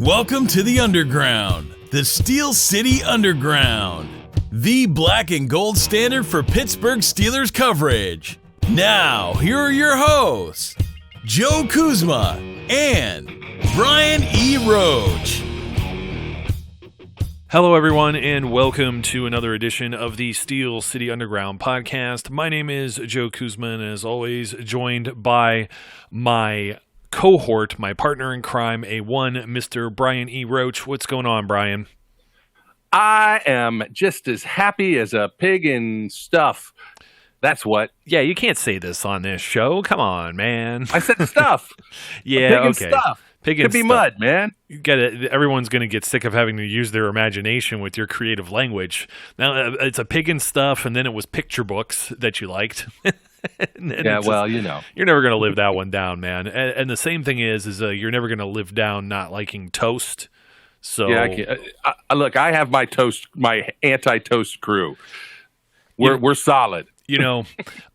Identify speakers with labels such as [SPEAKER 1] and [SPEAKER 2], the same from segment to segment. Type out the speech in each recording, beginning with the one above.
[SPEAKER 1] Welcome to the Underground, the Steel City Underground, the black and gold standard for Pittsburgh Steelers coverage. Now, here are your hosts, Joe Kuzma and Brian E. Roach.
[SPEAKER 2] Hello, everyone, and welcome to another edition of the Steel City Underground podcast. My name is Joe Kuzma, and as always, joined by my cohort, my partner in crime, A1, Mr. Brian E. Roach. What's going on, Brian?
[SPEAKER 3] I am just as happy as a pig in stuff. That's what.
[SPEAKER 2] Yeah, you can't say this on this show. Come on, man.
[SPEAKER 3] I said stuff.
[SPEAKER 2] Yeah,
[SPEAKER 3] pig
[SPEAKER 2] okay.
[SPEAKER 3] And stuff.
[SPEAKER 2] Pig and
[SPEAKER 3] Could be
[SPEAKER 2] stuff.
[SPEAKER 3] mud, man.
[SPEAKER 2] You gotta, everyone's going to get sick of having to use their imagination with your creative language. Now, it's a pig and stuff, and then it was picture books that you liked.
[SPEAKER 3] Yeah, well, you know.
[SPEAKER 2] You're never going to live that one down, man. And the same thing is you're never going to live down not liking toast. So
[SPEAKER 3] Yeah, look, I have my toast, my anti-toast crew. We're solid.
[SPEAKER 2] You know,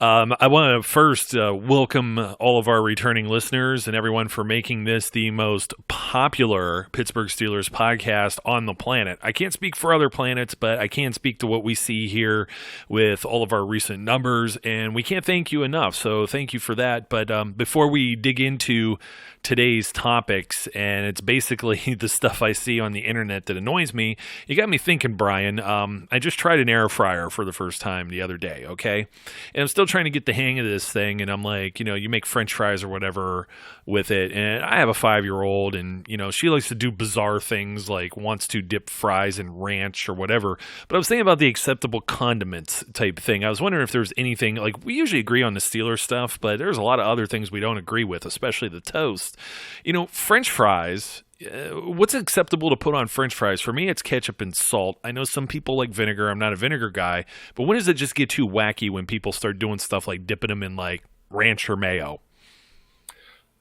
[SPEAKER 2] I want to first welcome all of our returning listeners and everyone for making this the most popular Pittsburgh Steelers podcast on the planet. I can't speak for other planets, but I can speak to what we see here with all of our recent numbers, and we can't thank you enough. So thank you for that. But before we dig into today's topics, and it's basically the stuff I see on the internet that annoys me, you got me thinking, Brian. I just tried an air fryer for the first time the other day, okay? And I'm still trying to get the hang of this thing, and I'm like, you make French fries or whatever with it, and I have a 5-year-old, and, she likes to do bizarre things, like wants to dip fries in ranch or whatever, but I was thinking about the acceptable condiments type thing. I was wondering if there's anything, like, we usually agree on the Steelers stuff, but there's a lot of other things we don't agree with, especially the toast. French fries, what's acceptable to put on French fries? For me, it's ketchup and salt. I know some people like vinegar. I'm not a vinegar guy. But when does it just get too wacky when people start doing stuff like dipping them in like ranch or mayo?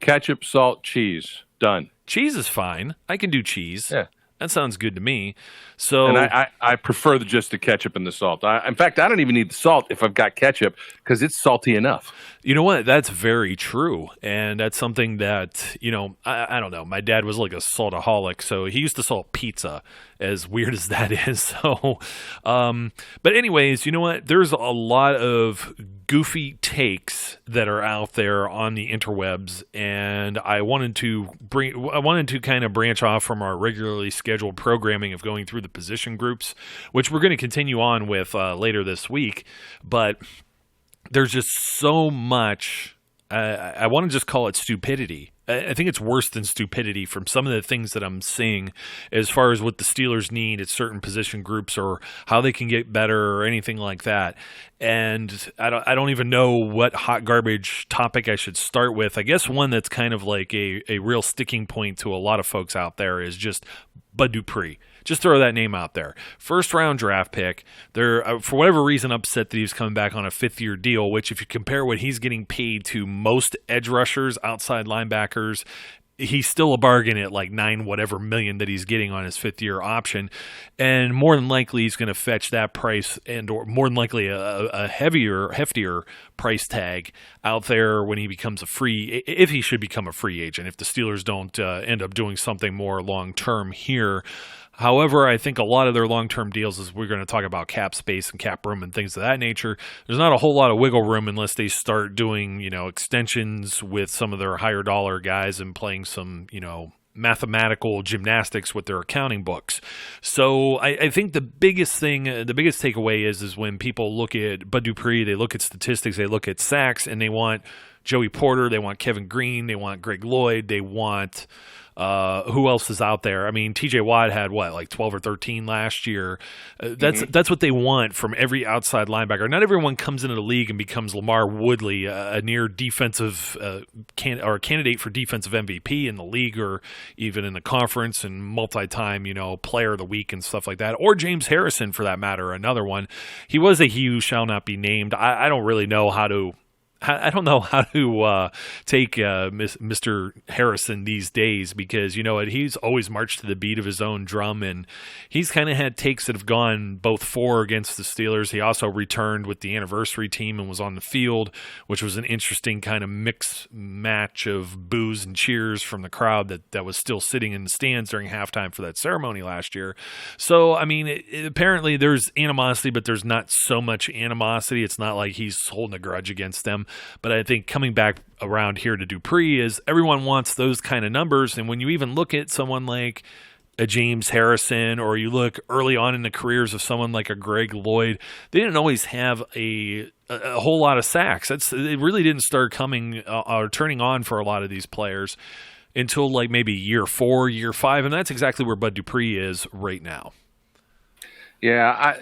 [SPEAKER 3] Ketchup, salt, cheese. Done.
[SPEAKER 2] Cheese is fine. I can do cheese.
[SPEAKER 3] Yeah.
[SPEAKER 2] That sounds good to me. So,
[SPEAKER 3] And I prefer just the ketchup and the salt. In fact, I don't even need the salt if I've got ketchup because it's salty enough.
[SPEAKER 2] You know what? That's very true. And that's something that, I don't know. My dad was like a saltaholic, so he used to salt pizza, as weird as that is. So, but anyways, you know what? There's a lot of goofy takes that are out there on the interwebs, and I wanted to kind of branch off from our regularly scheduled programming of going through the position groups, which we're going to continue on with later this week. But there's just so much. I want to just call it stupidity. I think it's worse than stupidity from some of the things that I'm seeing as far as what the Steelers need at certain position groups or how they can get better or anything like that. And I don't even know what hot garbage topic I should start with. I guess one that's kind of like a real sticking point to a lot of folks out there is just Bud Dupree. Just throw that name out there. First-round draft pick. They're, for whatever reason, upset that he was coming back on a fifth-year deal, which if you compare what he's getting paid to most edge rushers, outside linebackers, he's still a bargain at like $9 million that he's getting on his fifth-year option. And more than likely, he's going to fetch that price and or more than likely a heftier price tag out there when he becomes if he should become a free agent, if the Steelers don't end up doing something more long-term here. However, I think a lot of their long-term deals, as we're going to talk about cap space and cap room and things of that nature, there's not a whole lot of wiggle room unless they start doing, extensions with some of their higher dollar guys and playing some, mathematical gymnastics with their accounting books. So I think the biggest takeaway is when people look at Bud Dupree, they look at statistics, they look at sacks, and they want Joey Porter, they want Kevin Green, they want Greg Lloyd, they want who else is out there? I mean, TJ Watt had like 12 or 13 last year. That's what they want from every outside linebacker. Not everyone comes into the league and becomes Lamar Woodley, a near defensive or a candidate for defensive MVP in the league or even in the conference and multi-time, player of the week and stuff like that. Or James Harrison, for that matter, another one. He was a he who shall not be named. I don't really know how to I don't know how to take Mr. Harrison these days, because, you know, he's always marched to the beat of his own drum, and he's kind of had takes that have gone both for or against the Steelers. He also returned with the anniversary team and was on the field, which was an interesting kind of mix match of boos and cheers from the crowd that was still sitting in the stands during halftime for that ceremony last year. So, I mean, apparently there's animosity, but there's not so much animosity. It's not like he's holding a grudge against them. But I think coming back around here to Dupree is everyone wants those kind of numbers. And when you even look at someone like a James Harrison, or you look early on in the careers of someone like a Greg Lloyd, they didn't always have a whole lot of sacks. It really didn't start coming or turning on for a lot of these players until like maybe year 4, year 5. And that's exactly where Bud Dupree is right now.
[SPEAKER 3] Yeah,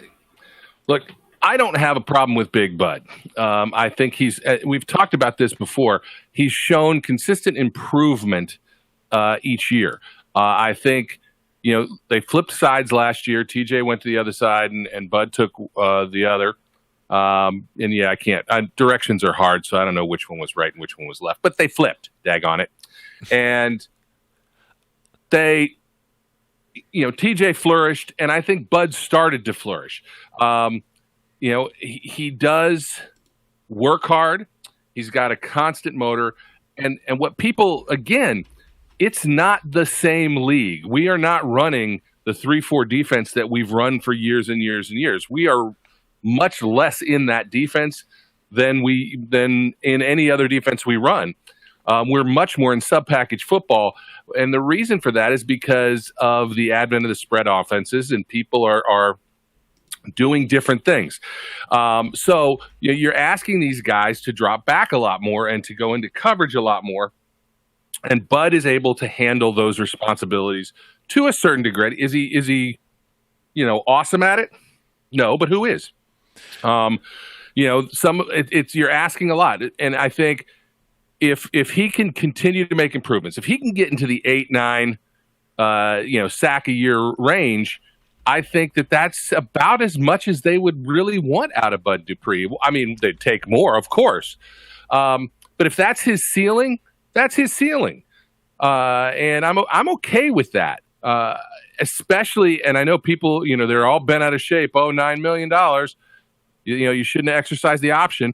[SPEAKER 3] I don't have a problem with Big Bud. I think we've talked about this before. He's shown consistent improvement each year. I think, you know, they flipped sides last year. TJ went to the other side and Bud took the other. And yeah, I can't. Directions are hard, so I don't know which one was right and which one was left. But they flipped, daggone it. And they, you know, TJ flourished, and I think Bud started to flourish. You know, he does work hard. He's got a constant motor. And what people, again, it's not the same league. We are not running the 3-4 defense that we've run for years and years and years. We are much less in that defense than in any other defense we run. We're much more in sub-package football. And the reason for that is because of the advent of the spread offenses, and people are doing different things. So you're asking these guys to drop back a lot more and to go into coverage a lot more. And Bud is able to handle those responsibilities to a certain degree. Is he, you know, awesome at it? No, but who is? You know, you're asking a lot. And I think if he can continue to make improvements, if he can get into the 8-9, sack a year range, I think that's about as much as they would really want out of Bud Dupree. I mean, they'd take more, of course. But if that's his ceiling, that's his ceiling. And I'm okay with that. Especially, and I know people, you know, they're all bent out of shape. Oh, $9 million. You know, you shouldn't exercise the option.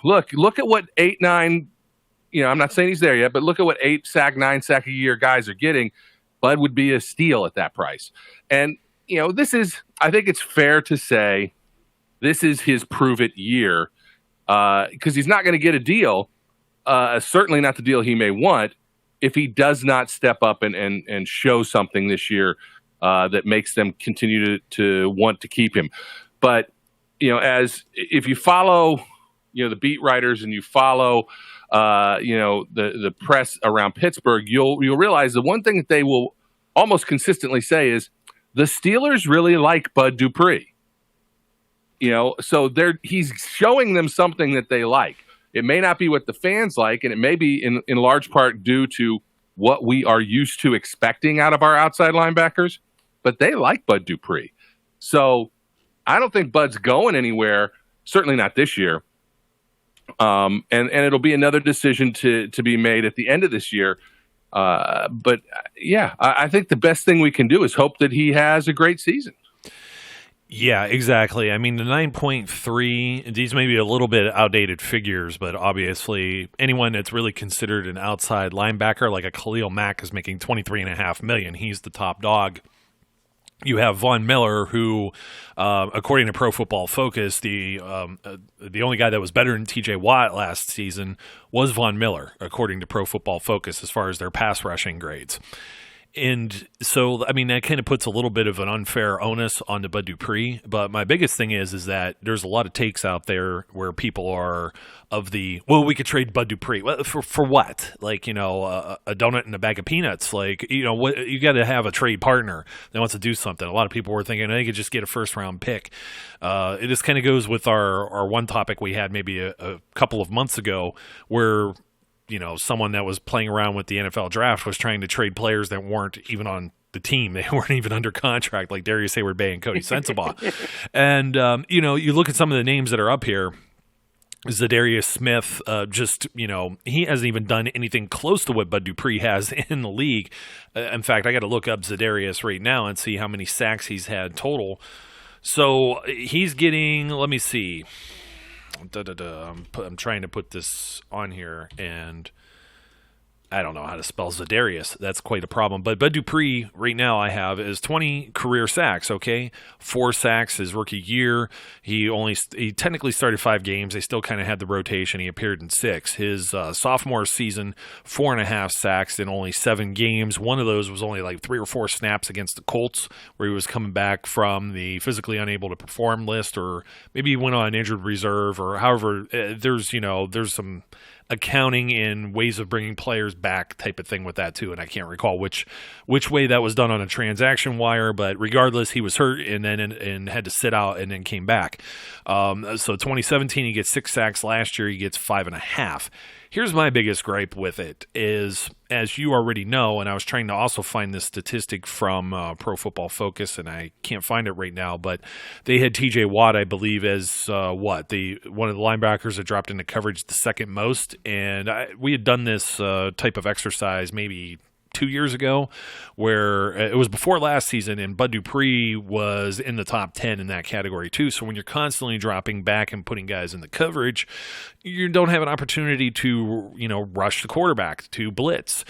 [SPEAKER 3] Look at what 8-9, you know, I'm not saying he's there yet, but look at what 8 sack, 9 sack a year guys are getting. Bud would be a steal at that price. And, you know, I think it's fair to say this is his prove it year, because he's not going to get a deal, certainly not the deal he may want, if he does not step up and show something this year that makes them continue to want to keep him. But, you know, if you follow, you know, the beat writers and you follow the press around Pittsburgh, you'll realize the one thing that they will almost consistently say is the Steelers really like Bud Dupree. You know, so he's showing them something that they like. It may not be what the fans like, and it may be in large part due to what we are used to expecting out of our outside linebackers, but they like Bud Dupree. So I don't think Bud's going anywhere, certainly not this year. And it'll be another decision to be made at the end of this year. But yeah, I think the best thing we can do is hope that he has a great season.
[SPEAKER 2] Yeah, exactly. I mean, the 9.3, these may be a little bit outdated figures, but obviously anyone that's really considered an outside linebacker, like a Khalil Mack, is making $23.5 million. He's the top dog. You have Von Miller, who, according to Pro Football Focus, the only guy that was better than T.J. Watt last season was Von Miller, according to Pro Football Focus, as far as their pass rushing grades. And so, I mean, that kind of puts a little bit of an unfair onus on the Bud Dupree. But my biggest thing is that there's a lot of takes out there where people are of the, well, we could trade Bud Dupree. Well, for what? Like, you know, a donut and a bag of peanuts. Like, you know, what, you got to have a trade partner that wants to do something. A lot of people were thinking they could just get a first-round pick. It just kind of goes with our one topic we had maybe a couple of months ago where, you know, someone that was playing around with the NFL draft was trying to trade players that weren't even on the team. They weren't even under contract, like Darius Hayward-Bay and Cody Sensabaugh. And, you know, you look at some of the names that are up here, Zadarius Smith, he hasn't even done anything close to what Bud Dupree has in the league. In fact, I got to look up Zadarius right now and see how many sacks he's had total. So he's getting, let me see. I'm trying to put this on here, and I don't know how to spell Zadarius. That's quite a problem. But Bud Dupree right now I have is 20 career sacks, okay? 4 sacks his rookie year. He technically started 5 games. They still kind of had the rotation. He appeared in 6. His sophomore season, 4.5 sacks in only 7 games. One of those was only like 3 or 4 snaps against the Colts, where he was coming back from the physically unable to perform list, or maybe he went on injured reserve, or however. There's some accounting and ways of bringing players back type of thing with that too, and I can't recall which way that was done on a transaction wire, but regardless, he was hurt and then had to sit out and then came back. So 2017 he gets 6 sacks. Last year he gets 5.5. Here's my biggest gripe with it is, as you already know, and I was trying to also find this statistic from Pro Football Focus, and I can't find it right now, but they had TJ Watt, I believe, as one of the linebackers that dropped into coverage the second most, and we had done this type of exercise maybe 2 years ago, where it was before last season, and Bud Dupree was in the top 10 in that category too. So when you're constantly dropping back and putting guys in the coverage, you don't have an opportunity to, rush the quarterback, to blitz.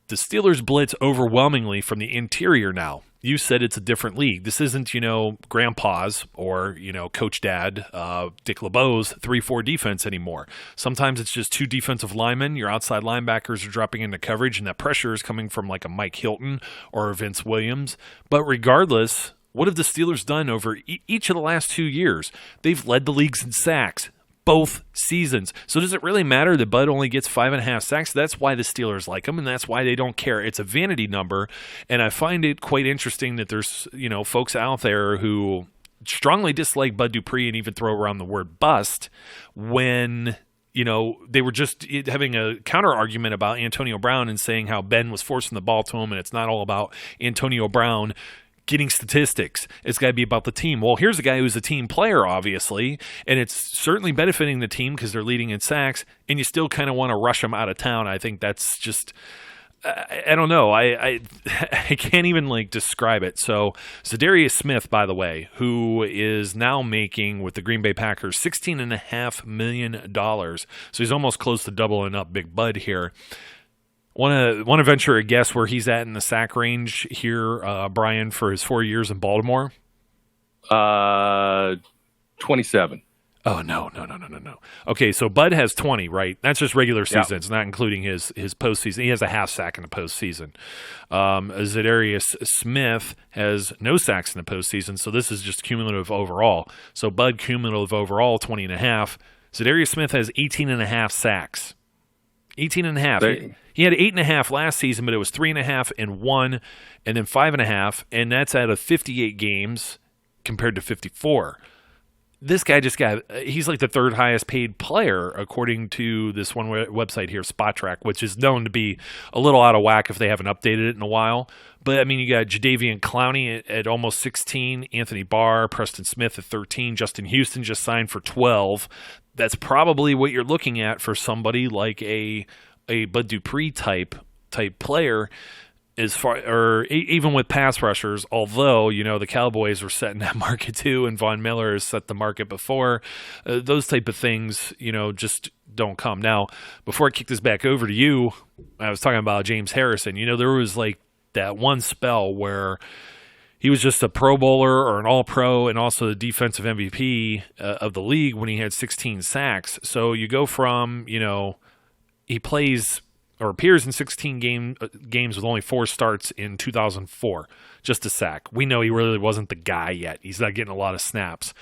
[SPEAKER 2] The Steelers blitz overwhelmingly from the interior now. You said it's a different league. This isn't, grandpa's or, Coach Dad, Dick LeBeau's 3-4 defense anymore. Sometimes it's just 2 defensive linemen. Your outside linebackers are dropping into coverage, and that pressure is coming from like a Mike Hilton or a Vince Williams. But regardless, what have the Steelers done over each of the last 2 years? They've led the leagues in sacks both seasons. So does it really matter that Bud only gets 5.5 sacks? That's why the Steelers like him, and that's why they don't care. It's a vanity number, and I find it quite interesting that there's, folks out there who strongly dislike Bud Dupree and even throw around the word bust when, they were just having a counter argument about Antonio Brown and saying how Ben was forcing the ball to him, and it's not all about Antonio Brown getting statistics. It's got to be about the team. Well, here's a guy who's a team player, obviously, and it's certainly benefiting the team because they're leading in sacks, and you still kind of want to rush them out of town. I think that's just, I don't know. I can't even describe it. So Zadarius Smith, by the way, who is now making with the Green Bay Packers $16.5 million. So he's almost close to doubling up Big Bud here. Want to venture a guess where he's at in the sack range here, Brian, for his 4 years in Baltimore?
[SPEAKER 3] 27.
[SPEAKER 2] Oh, no. Okay, so Bud has 20, right? That's just regular season.
[SPEAKER 3] Yeah.
[SPEAKER 2] It's not including his postseason. He has a half sack in the postseason. Zadarius Smith has no sacks in the postseason, so this is just cumulative overall. So Bud cumulative overall, 20.5. Zadarius Smith has 18.5 sacks. 18.5. He had 8.5 last season, but it was 3.5 and 1, and then 5.5, and that's out of 58 games compared to 54. This guy he's like the 3rd highest paid player according to this one website here, Spot Track, which is known to be a little out of whack if they haven't updated it in a while. But, I mean, you got Jadeveon Clowney at almost 16, Anthony Barr, Preston Smith at 13, Justin Houston just signed for 12. That's probably what you're looking at for somebody like a Bud Dupree type player, as far, or even with pass rushers. Although the Cowboys are setting that market too, and Von Miller has set the market before. Those type of things, just don't come. Now, before I kick this back over to you, I was talking about James Harrison. There was that one spell where he was just a Pro Bowler or an All-Pro and also the defensive MVP of the league when he had 16 sacks. So you go from, he plays or appears in 16 games with only 4 starts in 2004, just a sack. We know he really wasn't the guy yet. He's not getting a lot of snaps.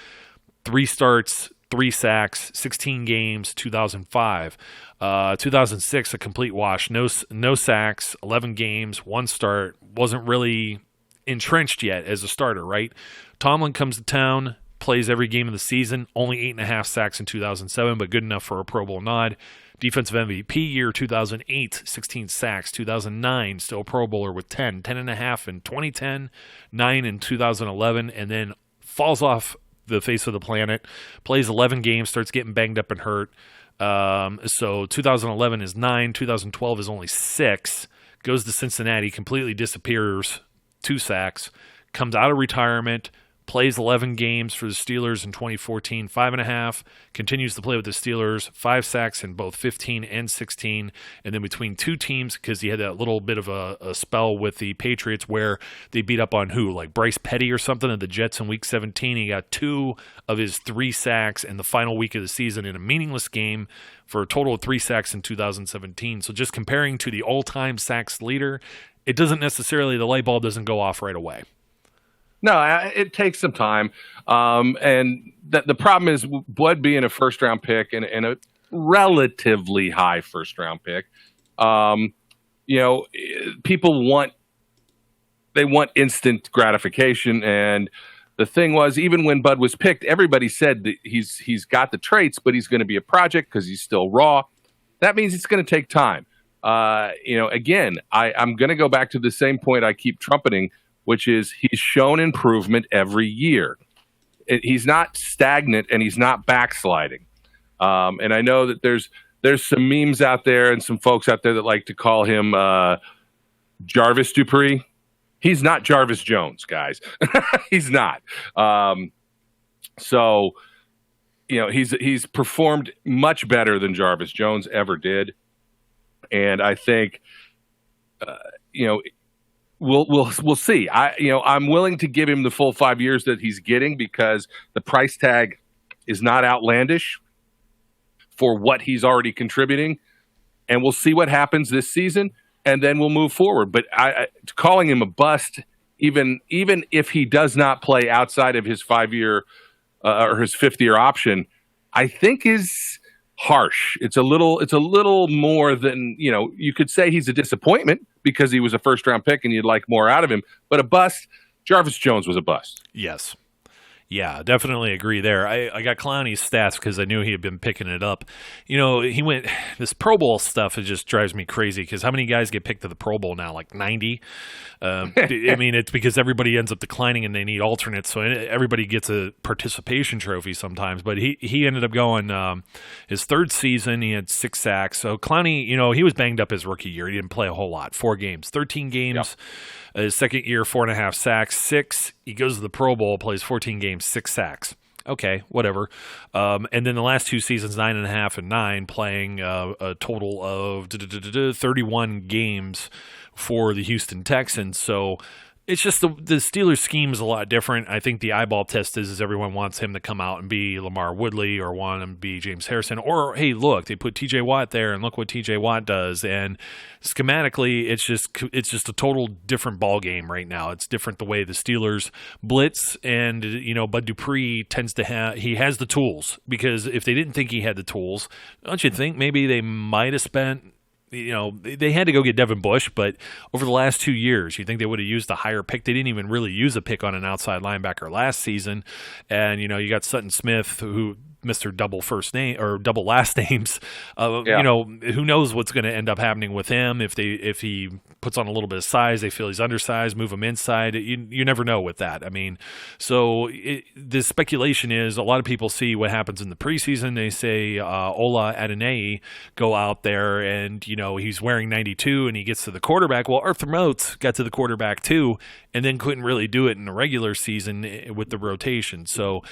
[SPEAKER 2] 3 starts, 3 sacks, 16 games, 2005. 2006, a complete wash. No sacks, 11 games, 1 start. Wasn't really entrenched yet as a starter, right? Tomlin comes to town, plays every game of the season, only 8.5 sacks in 2007, but good enough for a Pro Bowl nod. Defensive MVP year 2008, 16 sacks. 2009, still a Pro Bowler with 10.5 in 2010, 9 in 2011, and then falls off the face of the planet. Plays 11 games, starts getting banged up and hurt. So 2011 is 9, 2012 is only 6. Goes to Cincinnati, completely disappears, 2 sacks, comes out of retirement, plays 11 games for the Steelers in 2014, 5.5, continues to play with the Steelers, 5 sacks in both 15 and 16, and then between 2 teams, because he had that little bit of a spell with the Patriots where they beat up on who, like Bryce Petty or something of the Jets in Week 17. He got 2 of his 3 sacks in the final week of the season in a meaningless game for a total of 3 sacks in 2017. So just comparing to the all-time sacks leader, it doesn't necessarily, the light bulb doesn't go off right away.
[SPEAKER 3] No, it takes some time. And the problem is Blood being a first-round pick and a relatively high first-round pick, people want instant gratification. And the thing was, even when Bud was picked, everybody said that he's got the traits, but he's going to be a project because he's still raw. That means it's going to take time. Again, I'm going to go back to the same point I keep trumpeting, which is he's shown improvement every year. He's not stagnant and he's not backsliding. And I know that there's some memes out there and some folks out there that like to call him Jarvis Dupree. He's not Jarvis Jones, guys. He's not. He's performed much better than Jarvis Jones ever did. And I think, We'll see. I'm willing to give him the full 5 years that he's getting because the price tag is not outlandish for what he's already contributing, and we'll see what happens this season, and then we'll move forward. But calling him a bust, even if he does not play outside of his 5-year or his 5th-year option, I think is harsh. It's a little more than, you could say he's a disappointment because he was a first-round pick and you'd like more out of him. But a bust, Jarvis Jones was a bust.
[SPEAKER 2] Yes. Yeah, definitely agree there. I got Clowney's stats because I knew he had been picking it up. He went – this Pro Bowl stuff, it just drives me crazy because how many guys get picked to the Pro Bowl now? Like 90? It's because everybody ends up declining and they need alternates, so everybody gets a participation trophy sometimes. But he ended up going his 3rd season, he had 6 sacks. So Clowney, he was banged up his rookie year. He didn't play a whole lot. 4 games, 13 games. Yep. His 2nd year, 4.5 sacks, 6. He goes to the Pro Bowl, plays 14 games, 6 sacks. Okay, whatever. And then the last 2 seasons, 9.5 and 9, playing a total of 31 games for the Houston Texans. So it's just the Steelers' scheme is a lot different. I think the eyeball test is everyone wants him to come out and be Lamar Woodley or want him to be James Harrison. Or, hey, look, they put T.J. Watt there, and look what T.J. Watt does. And schematically, it's just a total different ball game right now. It's different the way the Steelers blitz, and Bud Dupree tends to has the tools, because if they didn't think he had the tools, don't you think maybe they might have spent they had to go get Devin Bush, but over the last 2 years, you think they would have used a higher pick? They didn't even really use a pick on an outside linebacker last season. And, you got Sutton Smith, who Mr. Double first name or double last names. Who knows what's going to end up happening with him if he puts on a little bit of size, they feel he's undersized, move him inside. You never know with that. The speculation is a lot of people see what happens in the preseason. They say Ola Adeneye go out there and he's wearing 92 and he gets to the quarterback. Well, Arthur Moats got to the quarterback too, and then couldn't really do it in the regular season with the rotation. So,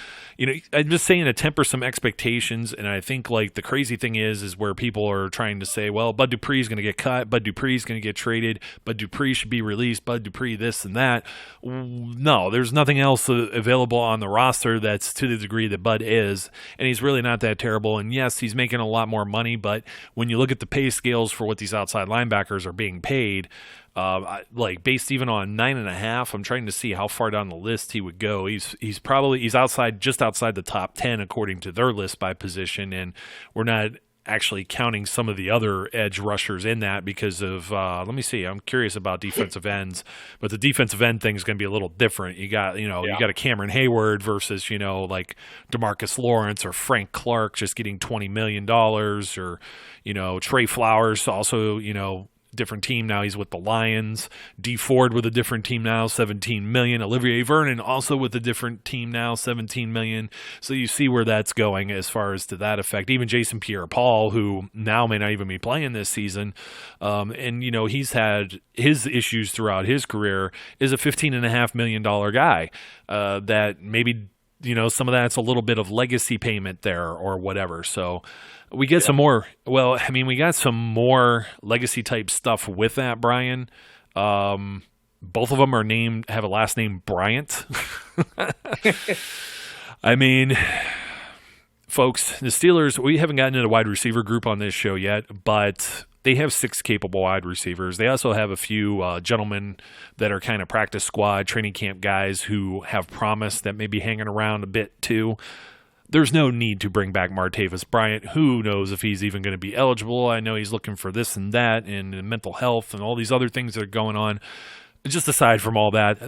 [SPEAKER 2] I'm just saying to temper some expectations, and I think the crazy thing is where people are trying to say, well, Bud Dupree is going to get cut, Bud Dupree is going to get traded, Bud Dupree should be released, Bud Dupree this and that. No, there's nothing else available on the roster that's to the degree that Bud is, and he's really not that terrible. And yes, he's making a lot more money, but when you look at the pay scales for what these outside linebackers are being paid, based even on 9.5, I'm trying to see how far down the list he would go. He's just outside the top 10 according to their list by position, and we're not actually counting some of the other edge rushers in that because of let me see. I'm curious about defensive ends, but the defensive end thing is going to be a little different. You got you got a Cameron Hayward versus DeMarcus Lawrence or Frank Clark just getting $20 million, or Trey Flowers also different team. Now he's with the Lions. D Ford with a different team now, $17 million. Olivier Vernon also with a different team now, $17 million. So you see where that's going as far as to that effect. Even Jason Pierre-Paul, who now may not even be playing this season, and he's had his issues throughout his career, is a $15.5 million guy that maybe some of that's a little bit of legacy payment there or whatever. So we get some more. Well, I mean, we got some more legacy type stuff with that, Brian. Both of them have a last name Bryant. I mean, folks, the Steelers, we haven't gotten into the wide receiver group on this show yet, but they have 6 capable wide receivers. They also have a few gentlemen that are kind of practice squad, training camp guys who have promise that may be hanging around a bit too. There's no need to bring back Martavis Bryant. Who knows if he's even going to be eligible? I know he's looking for this and that and mental health and all these other things that are going on. Just aside from all that,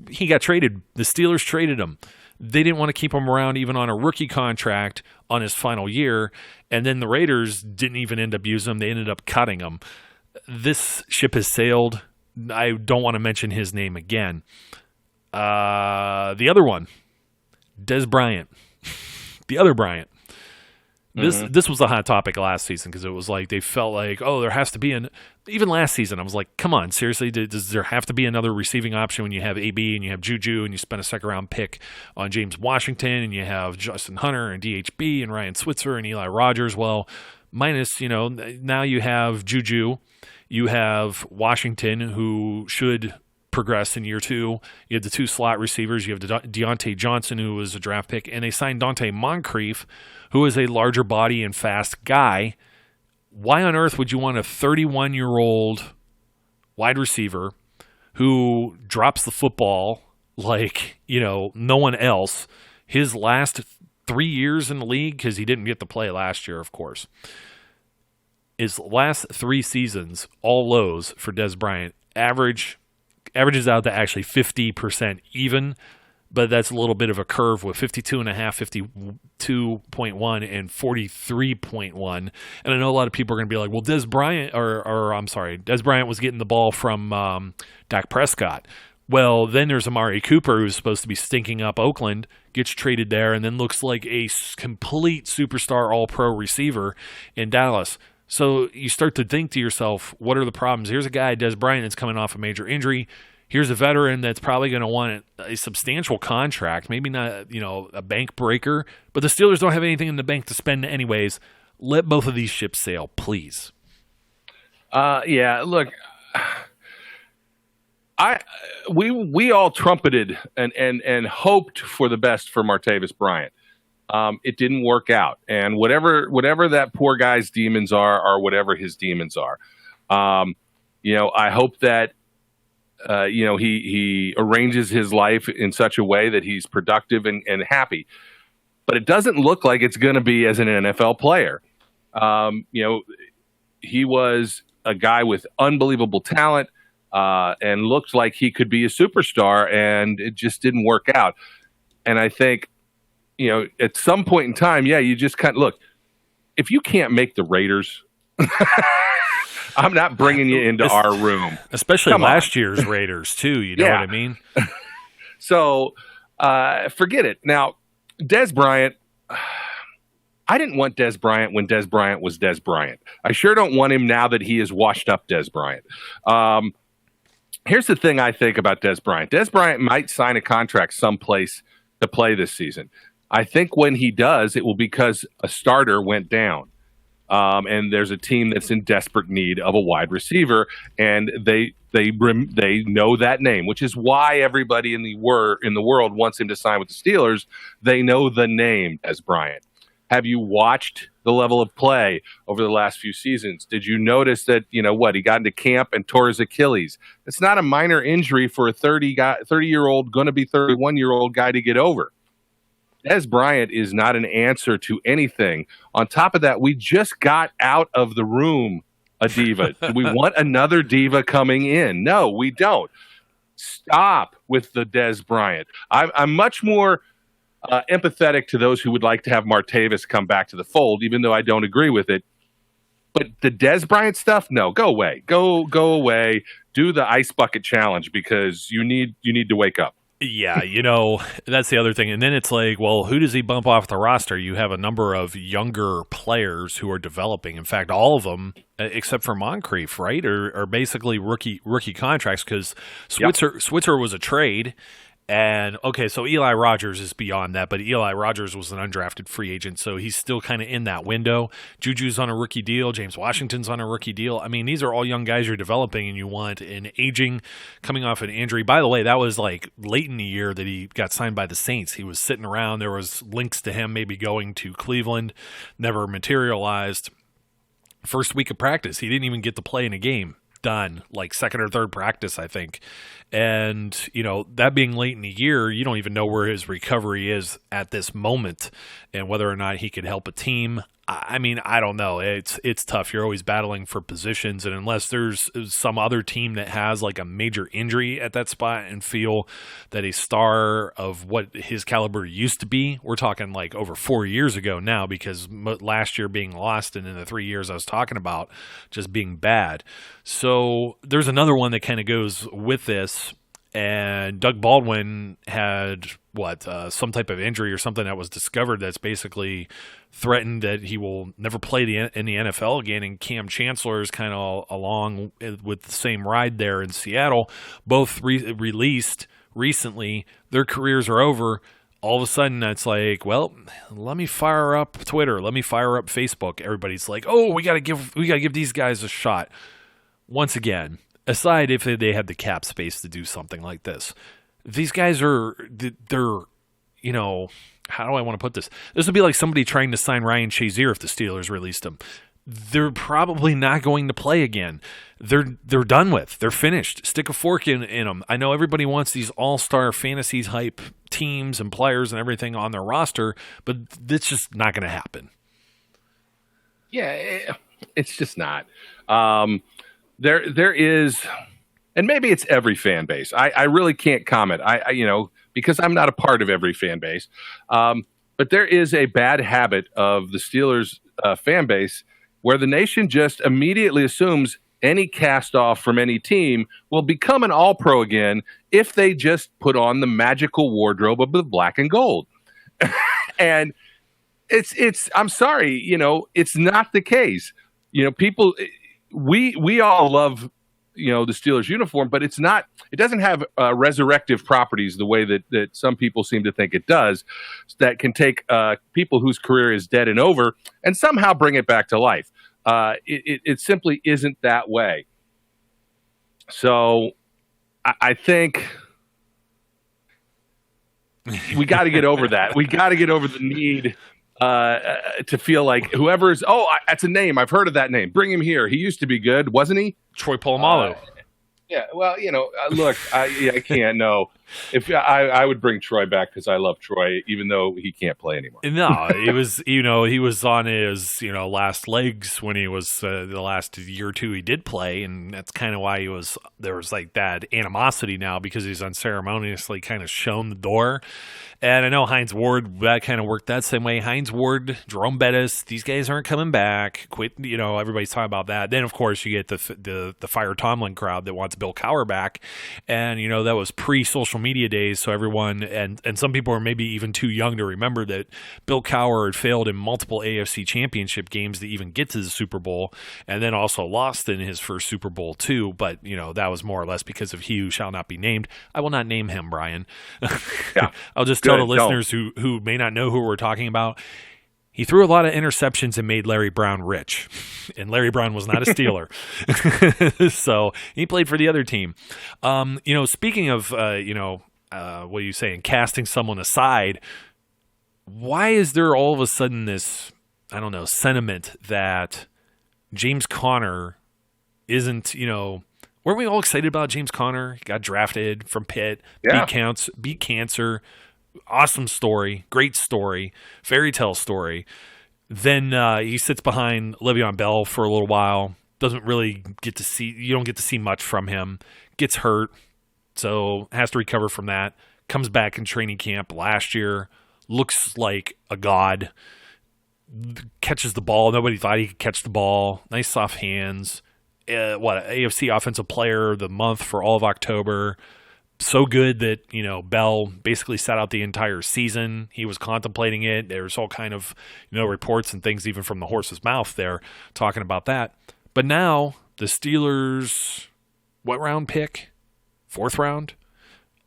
[SPEAKER 2] he got traded. The Steelers traded him. They didn't want to keep him around even on a rookie contract on his final year, and then the Raiders didn't even end up using him. They ended up cutting him. This ship has sailed. I don't want to mention his name again. The other one, Dez Bryant. The other Bryant. This was a hot topic last season because it was like they felt like, there has to be even last season, I was like, come on, seriously, does there have to be another receiving option when you have AB and you have Juju and you spend a second-round pick on James Washington and you have Justin Hunter and DHB and Ryan Switzer and Eli Rogers? Well, minus, now you have Juju, you have Washington, who should progress in year 2. You have the 2 slot receivers. You have Deontay Johnson, who was a draft pick, and they signed Dante Moncrief, who is a larger body and fast guy. Why on earth would you want a 31-year-old wide receiver who drops the football like, no one else? His last 3 years in the league, because he didn't get to play last year, of course. His last 3 seasons, all lows for Dez Bryant. Averages out to actually 50% even, but that's a little bit of a curve with 52.5, 52.1, and 43.1. And I know a lot of people are going to be like, well, Dez Bryant was getting the ball from Dak Prescott. Well, then there's Amari Cooper, who's supposed to be stinking up Oakland, gets traded there, and then looks like a complete superstar all-pro receiver in Dallas. So you start to think to yourself, what are the problems? Here's a guy, Dez Bryant, that's coming off a major injury. Here's a veteran that's probably going to want a substantial contract, maybe not, a bank breaker, but the Steelers don't have anything in the bank to spend anyways. Let both of these ships sail, please.
[SPEAKER 3] Yeah, look, we all trumpeted and hoped for the best for Martavis Bryant. It didn't work out, and whatever that poor guy's demons are whatever his demons are. I hope that he arranges his life in such a way that he's productive and happy. But it doesn't look like it's going to be as an NFL player. He was a guy with unbelievable talent and looked like he could be a superstar, and it just didn't work out. And I think, at some point in time, you just kind of look, if you can't make the Raiders, I'm not bringing you into our room.
[SPEAKER 2] Especially last year's Raiders, too. You know what I mean?
[SPEAKER 3] So forget it. Now, Dez Bryant, I didn't want Dez Bryant when Dez Bryant was Dez Bryant. I sure don't want him now that he is washed up Dez Bryant. Here's the thing I think about Dez Bryant. Dez Bryant might sign a contract someplace to play this season. I think when he does, it will be because a starter went down. And there's a team that's in desperate need of a wide receiver, and they know that name, which is why everybody in the world wants him to sign with the Steelers. They know the name Dez Bryant. Have you watched the level of play over the last few seasons? Did you notice that, he got into camp and tore his Achilles? It's not a minor injury for a 30-year-old, going to be 31-year-old guy to get over. Dez Bryant is not an answer to anything. On top of that, we just got out of the room a diva. Do we want another diva coming in? No, we don't. Stop with the Dez Bryant. I'm much more empathetic to those who would like to have Martavis come back to the fold, even though I don't agree with it. But the Dez Bryant stuff, no, go away. Go away. Do the ice bucket challenge because you need to wake up.
[SPEAKER 2] Yeah, that's the other thing. And then it's like, well, who does he bump off the roster? You have a number of younger players who are developing. In fact, all of them, except for Moncrief, right, are basically rookie contracts because Switzer was a trade. And, okay, so Eli Rogers is beyond that, but Eli Rogers was an undrafted free agent, so he's still kind of in that window. Juju's on a rookie deal. James Washington's on a rookie deal. I mean, these are all young guys you're developing, and you want an aging, coming off an injury. By the way, that was like late in the year that he got signed by the Saints. He was sitting around. There was links to him maybe going to Cleveland, never materialized. First week of practice, he didn't even get to play in a game. Done, like second or third practice, I think. And, that being late in the year, you don't even know where his recovery is at this moment and whether or not he could help a team. I mean, I don't know. It's tough. You're always battling for positions, and unless there's some other team that has like a major injury at that spot and feel that a star of what his caliber used to be, we're talking like over 4 years ago now, because last year being lost and in the 3 years I was talking about just being bad. So there's another one that kind of goes with this. And Doug Baldwin had some type of injury or something that was discovered that's basically threatened that he will never play in the NFL again. And Cam Chancellor is kind of along with the same ride there in Seattle. Both released recently. Their careers are over. All of a sudden, it's like, well, let me fire up Twitter. Let me fire up Facebook. Everybody's like, oh, we gotta give these guys a shot. Once again, aside if they had the cap space to do something like this, these guys they're how do I want to put this? This would be like somebody trying to sign Ryan Shazier if the Steelers released him. They're probably not going to play again. They're done with. They're finished. Stick a fork in them. I know everybody wants these all-star fantasies hype teams and players and everything on their roster, but it's just not going to happen.
[SPEAKER 3] Yeah, it's just not. There is, and maybe it's every fan base. I really can't comment. Because I'm not a part of every fan base. But there is a bad habit of the Steelers fan base where the nation just immediately assumes any cast off from any team will become an all-pro again if they just put on the magical wardrobe of the black and gold. And it's I'm sorry, it's not the case. People, we all love, the Steelers uniform, but it doesn't have resurrective properties the way that some people seem to think it does, that can take people whose career is dead and over and somehow bring it back to life. It simply isn't that way. So I think we got to get over that. We got to get over the need to feel like whoever's, that's a name. I've heard of that name. Bring him here. He used to be good, wasn't he?
[SPEAKER 2] Troy Polamalu.
[SPEAKER 3] Yeah, well, look, I can't. No, if I would bring Troy back because I love Troy, even though he can't play anymore.
[SPEAKER 2] No, he was, he was on his, last legs when he was the last year or two he did play, and that's kind of why there was like that animosity now because he's unceremoniously kind of shown the door. And I know Hines Ward, that kind of worked that same way. Hines Ward, Jerome Bettis, these guys aren't coming back. Quit, everybody's talking about that. Then, of course, you get the Fire Tomlin crowd that wants Bill Cowher back. And, that was pre-social media days, so everyone, and some people are maybe even too young to remember that Bill Cowher had failed in multiple AFC championship games to even get to the Super Bowl, and then also lost in his first Super Bowl, too. But, that was more or less because of he who shall not be named. I will not name him, Brian.
[SPEAKER 3] Yeah.
[SPEAKER 2] I'll just tell the listeners who may not know who we're talking about. He threw a lot of interceptions and made Larry Brown rich, and Larry Brown was not a Steeler. So he played for the other team. Speaking of, what are you saying, casting someone aside, why is there all of a sudden this, sentiment that James Conner isn't, weren't we all excited about James Conner? He got drafted from Pitt, beat cancer. Awesome story, great story, fairy tale story. Then he sits behind Le'Veon Bell for a little while. Doesn't really you don't get to see much from him. Gets hurt, so has to recover from that. Comes back in training camp last year. Looks like a god. catches the ball. Nobody thought he could catch the ball. Nice soft hands. AFC Offensive Player of the Month for all of October. So good that, Bell basically sat out the entire season. He was contemplating it. There's all kind of, reports and things even from the horse's mouth there talking about that. But now the Steelers, what round pick? 4th round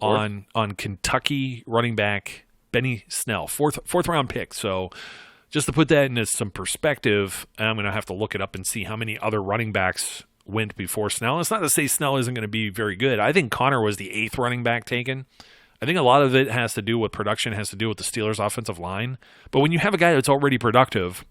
[SPEAKER 2] on Kentucky running back Benny Snell. Fourth round pick. So just to put that into some perspective, I'm going to have to look it up and see how many other running backs went before Snell. It's not to say Snell isn't going to be very good. I think Connor was the 8th running back taken. I think a lot of it has to do with production, has to do with the Steelers' offensive line. But when you have a guy that's already productive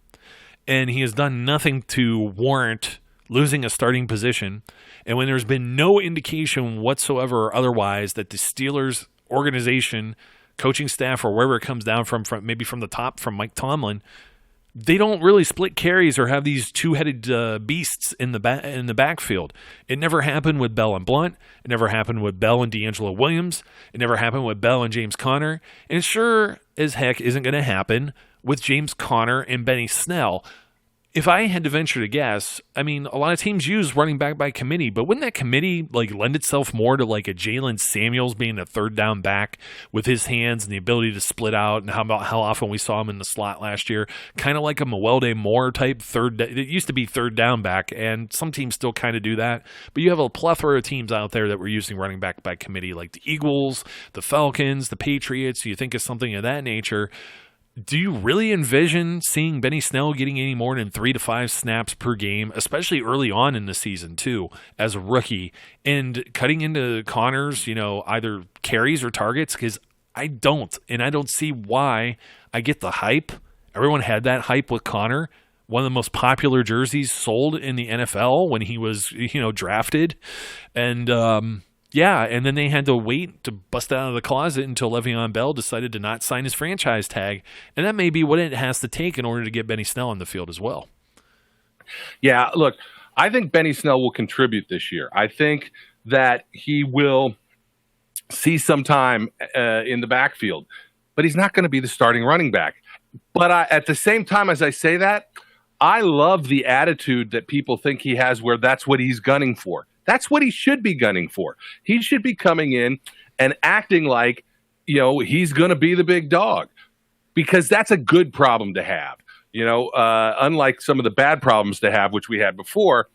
[SPEAKER 2] and he has done nothing to warrant losing a starting position, and when there's been no indication whatsoever or otherwise that the Steelers organization, coaching staff, or wherever it comes down from maybe from the top, from Mike Tomlin, they don't really split carries or have these two-headed beasts in the backfield. It never happened with Bell and Blunt. It never happened with Bell and D'Angelo Williams. It never happened with Bell and James Conner. And it sure as heck isn't going to happen with James Conner and Benny Snell. If I had to venture to guess, a lot of teams use running back by committee, but wouldn't that committee lend itself more to a Jalen Samuels being a 3rd down back with his hands and the ability to split out, and how often we saw him in the slot last year, kind of like a Mewelde Moore type it used to be 3rd down back, and some teams still kind of do that, but you have a plethora of teams out there that were using running back by committee, like the Eagles, the Falcons, the Patriots. You think of something of that nature. Do you really envision seeing Benny Snell getting any more than 3 to 5 snaps per game, especially early on in the season too, as a rookie, and cutting into Connor's, either carries or targets? Because I don't see why. I get the hype. Everyone had that hype with Connor, one of the most popular jerseys sold in the NFL when he was, drafted, and and then they had to wait to bust out of the closet until Le'Veon Bell decided to not sign his franchise tag. And that may be what it has to take in order to get Benny Snell on the field as well.
[SPEAKER 3] Yeah, look, I think Benny Snell will contribute this year. I think that he will see some time in the backfield, but he's not going to be the starting running back. But at the same time, as I say that, I love the attitude that people think he has where that's what he's gunning for. That's what he should be gunning for. He should be coming in and acting like, he's going to be the big dog, because that's a good problem to have. Unlike some of the bad problems to have, which we had before,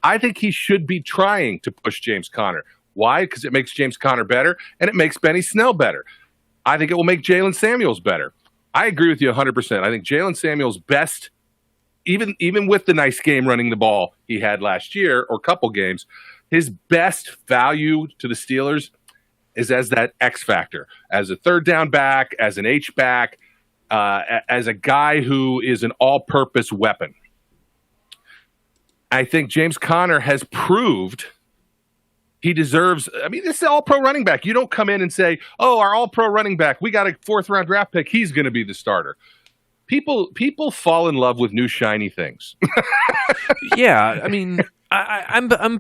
[SPEAKER 3] I think he should be trying to push James Conner. Why? Because it makes James Conner better, and it makes Benny Snell better. I think it will make Jalen Samuels better. I agree with you 100%. I think Jalen Samuels' best, even with the nice game running the ball he had last year, or couple games, his best value to the Steelers is as that X factor, as a 3rd down back, as an H back, as a guy who is an all-purpose weapon. I think James Conner has proved he deserves. This is an all-pro running back. You don't come in and say, "Oh, our all-pro running back, we got a 4th-round draft pick. He's going to be the starter." People fall in love with new shiny things.
[SPEAKER 2] Yeah, I'm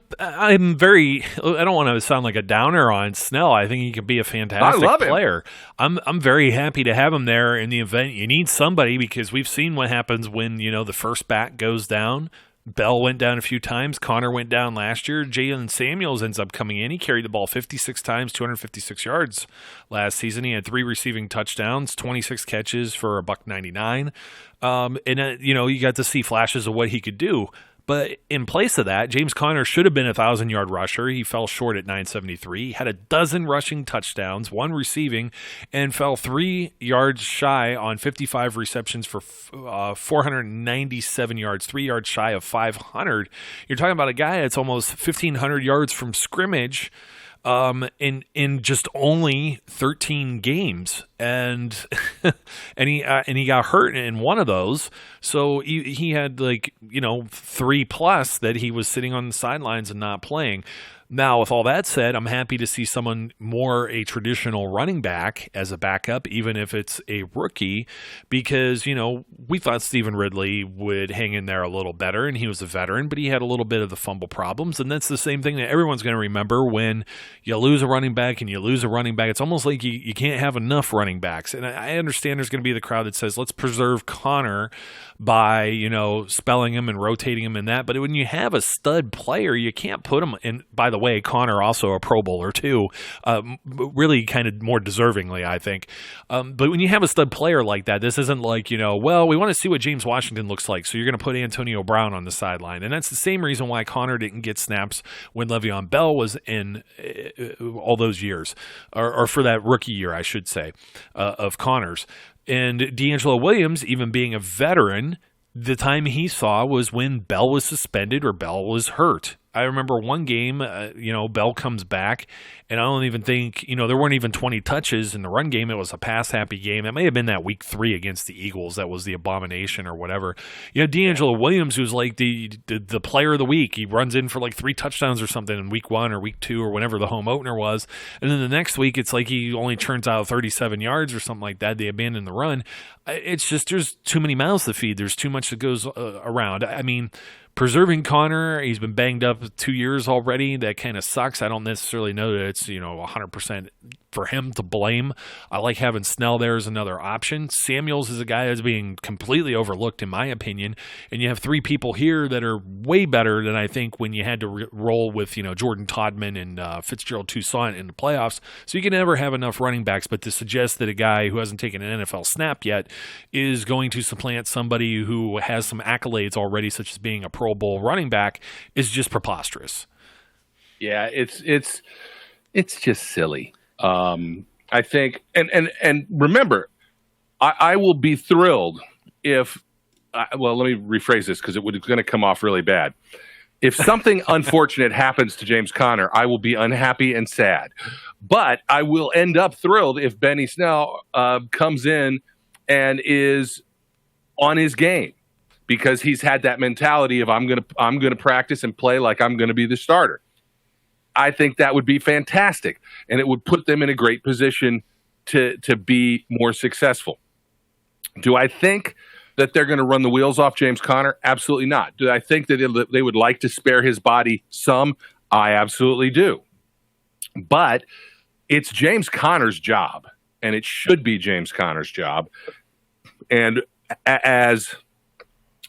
[SPEAKER 2] very. I don't want to sound like a downer on Snell. I think he could be a fantastic player. I'm very happy to have him there in the event you need somebody, because we've seen what happens when the first back goes down. Bell went down a few times. Connor went down last year. Jalen Samuels ends up coming in. He carried the ball 56 times, 256 yards last season. He had 3 receiving touchdowns, 26 catches for $199. You got to see flashes of what he could do. But in place of that, James Conner should have been a 1,000-yard rusher. He fell short at 973. He had a dozen rushing touchdowns, 1 receiving, and fell 3 yards shy on 55 receptions for 497 yards, 3 yards shy of 500. You're talking about a guy that's almost 1,500 yards from scrimmage in just only 13 games, and he got hurt in one of those. So he had 3+ that he was sitting on the sidelines and not playing. Now, with all that said, I'm happy to see someone more a traditional running back as a backup, even if it's a rookie, because, we thought Stephen Ridley would hang in there a little better, and he was a veteran, but he had a little bit of the fumble problems, and that's the same thing that everyone's going to remember when you lose a running back and you lose a running back. It's almost like you can't have enough running backs, and I understand there's going to be the crowd that says, let's preserve Connor by, spelling him and rotating him in that, but when you have a stud player, you can't put him in. By the way, Connor also a Pro Bowler too, really kind of more deservingly, I think. But when you have a stud player like that, this isn't like, well, we want to see what James Washington looks like, so you're going to put Antonio Brown on the sideline. And that's the same reason why Connor didn't get snaps when Le'Veon Bell was in all those years, or for that rookie year, I should say, of Connor's. And D'Angelo Williams, even being a veteran, the time he saw was when Bell was suspended or Bell was hurt. I remember one game, Bell comes back, and I don't even think, there weren't even 20 touches in the run game. It was a pass-happy game. It may have been that week 3 against the Eagles. That was the abomination or whatever. D'Angelo Williams, who's like the player of the week. He runs in for like 3 touchdowns or something in week 1 or week 2 or whenever the home opener was. And then the next week, it's like he only turns out 37 yards or something like that. They abandon the run. It's just there's too many mouths to feed. There's too much that goes around. I mean, preserving Connor, he's been banged up 2 years already. That kind of sucks. I don't necessarily know that it's 100% for him to blame. I like having Snell there as another option. Samuels is a guy that's being completely overlooked, in my opinion. And you have 3 people here that are way better than I think when you had to roll with Jordan Todman and Fitzgerald Toussaint in the playoffs. So you can never have enough running backs. But to suggest that a guy who hasn't taken an NFL snap yet is going to supplant somebody who has some accolades already, such as being a Pro Bowl running back, is just preposterous.
[SPEAKER 3] Yeah, it's just silly. I think, and remember, I will be thrilled if, let me rephrase this because it's going to come off really bad. If something unfortunate happens to James Conner, I will be unhappy and sad. But I will end up thrilled if Benny Snell comes in and is on his game, because he's had that mentality of I'm gonna practice and play like I'm gonna be the starter. I think that would be fantastic, and it would put them in a great position to be more successful. Do I think that they're going to run the wheels off James Conner? Absolutely not. Do I think that they would like to spare his body some? I absolutely do. But it's James Conner's job, and it should be James Conner's job. And as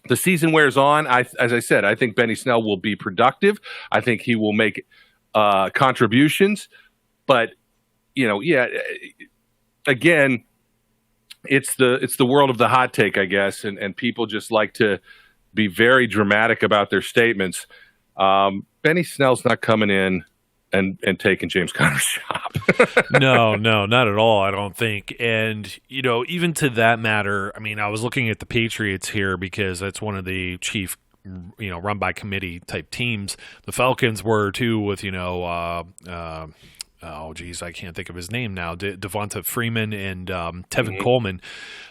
[SPEAKER 3] the season wears on, as I said, I think Benny Snell will be productive. I think he will make contributions, but again, it's the world of the hot take, I guess, and people just like to be very dramatic about their statements. Benny Snell's not coming in and taking James Conner's job.
[SPEAKER 2] No, not at all, I don't think. And, even to that matter, I mean, I was looking at the Patriots here because that's one of the chief run by committee type teams. The Falcons were too with, I can't think of his name now, Devonta Freeman and Tevin Coleman.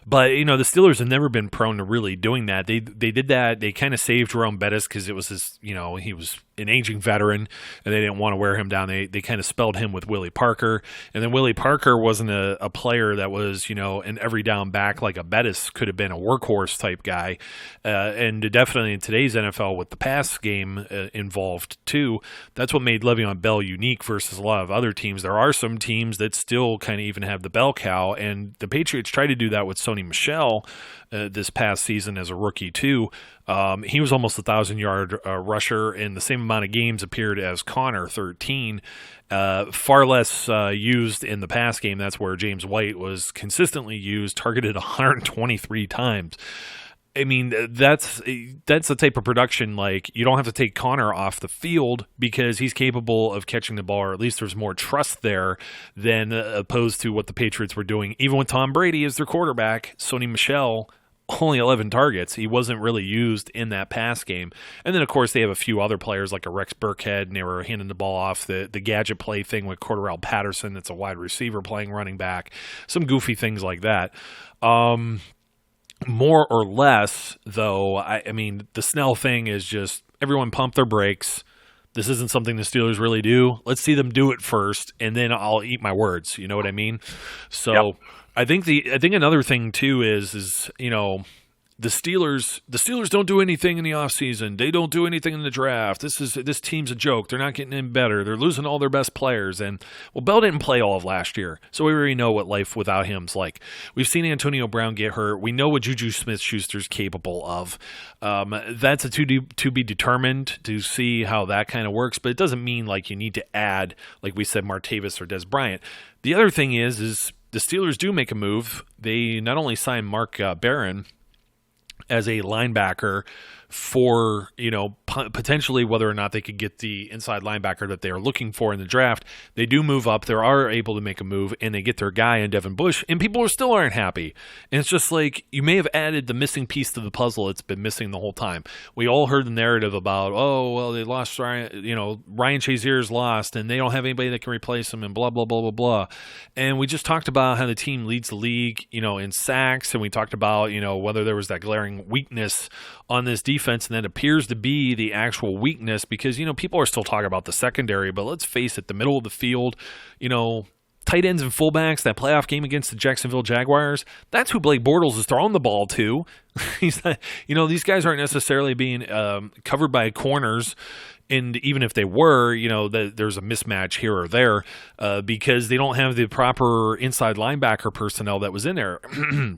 [SPEAKER 2] But, the Steelers have never been prone to really doing that. They did that. They kind of saved Jerome Bettis because it was his, he was an aging veteran, and they didn't want to wear him down. They kind of spelled him with Willie Parker. And then Willie Parker wasn't a player that was, an every down back like a Bettis could have been, a workhorse type guy. And definitely in today's NFL with the pass game involved too, that's what made Le'Veon Bell unique versus a lot of other teams. There are some teams that still kind of even have the bell cow, and the Patriots tried to do that with Sony Michel this past season as a rookie too. He was almost 1,000-yard rusher in the same amount of games appeared as Connor, 13. Far less used in the pass game. That's where James White was consistently used, targeted 123 times. I mean, that's the type of production, like, you don't have to take Connor off the field because he's capable of catching the ball, or at least there's more trust there than opposed to what the Patriots were doing. Even with Tom Brady as their quarterback, Sony Michel, only 11 targets. He wasn't really used in that pass game. And then, of course, they have a few other players like a Rex Burkhead, and they were handing the ball off, the gadget play thing with Cordarrelle Patterson that's a wide receiver playing running back, some goofy things like that. More or less, though, I mean, the Snell thing is just everyone pump their brakes. this isn't something the Steelers really do. Let's see them do it first, and then I'll eat my words. You know what I mean? So
[SPEAKER 3] Yep.
[SPEAKER 2] I think another thing too is the Steelers don't do anything in the offseason. They don't do anything in the draft. This team's a joke. They're not getting any better. They're losing all their best players. And Bell didn't play all of last year, so we already know what life without him's like. We've seen Antonio Brown get hurt. We know what Juju Smith-Schuster's capable of. That's to be determined to see how that kind of works, but it doesn't mean like you need to add, like we said, Martavis or Dez Bryant. The other thing is the Steelers do make a move. They not only sign Mark Barron as a linebacker for, potentially whether or not they could get the inside linebacker that they are looking for in the draft. They do move up. They are able to make a move, and they get their guy in Devin Bush, and people still aren't happy. And it's just like you may have added the missing piece to the puzzle it's been missing the whole time. We all heard the narrative about, they lost Ryan Shazier's lost, and they don't have anybody that can replace him, and blah, blah, blah, blah, blah. And we just talked about how the team leads the league, in sacks, and we talked about, whether there was that glaring weakness on this defense, and that appears to be the actual weakness because, people are still talking about the secondary, but let's face it, the middle of the field, tight ends and fullbacks, that playoff game against the Jacksonville Jaguars, that's who Blake Bortles is throwing the ball to. He's not, these guys aren't necessarily being covered by corners. And even if they were, there's a mismatch here or there because they don't have the proper inside linebacker personnel that was in there,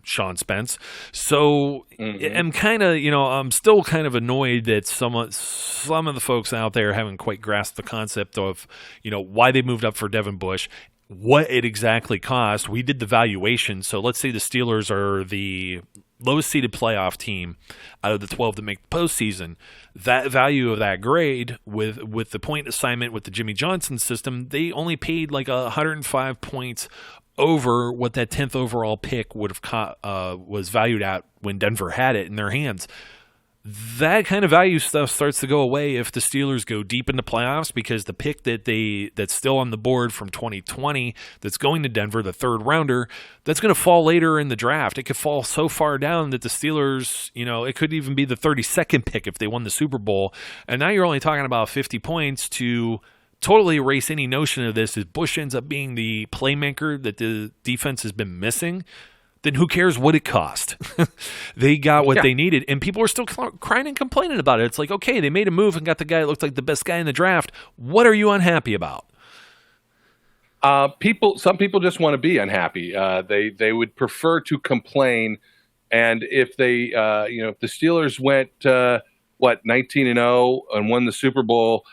[SPEAKER 2] Sean Spence. So I'm kind of, I'm still kind of annoyed that some of the folks out there haven't quite grasped the concept of, why they moved up for Devin Bush, what it exactly cost. We did the valuation. So let's say the Steelers are the lowest seeded playoff team out of the 12 that make the postseason. That value of that grade with the point assignment with the Jimmy Johnson system, they only paid like 105 points over what that 10th overall pick would have was valued at when Denver had it in their hands. That kind of value stuff starts to go away if the Steelers go deep into playoffs because the pick that's still on the board from 2020 that's going to Denver, the third rounder, that's going to fall later in the draft. It could fall so far down that the Steelers, it could even be the 32nd pick if they won the Super Bowl. And now you're only talking about 50 points to totally erase any notion of this as Bush ends up being the playmaker that the defense has been missing. Then who cares what it cost? They got what they needed, and people are still crying and complaining about it. It's like, okay, they made a move and got the guy that looked like the best guy in the draft. What are you unhappy about?
[SPEAKER 3] Some people just want to be unhappy. They would prefer to complain, and if they, if the Steelers went 19-0 and won the Super Bowl,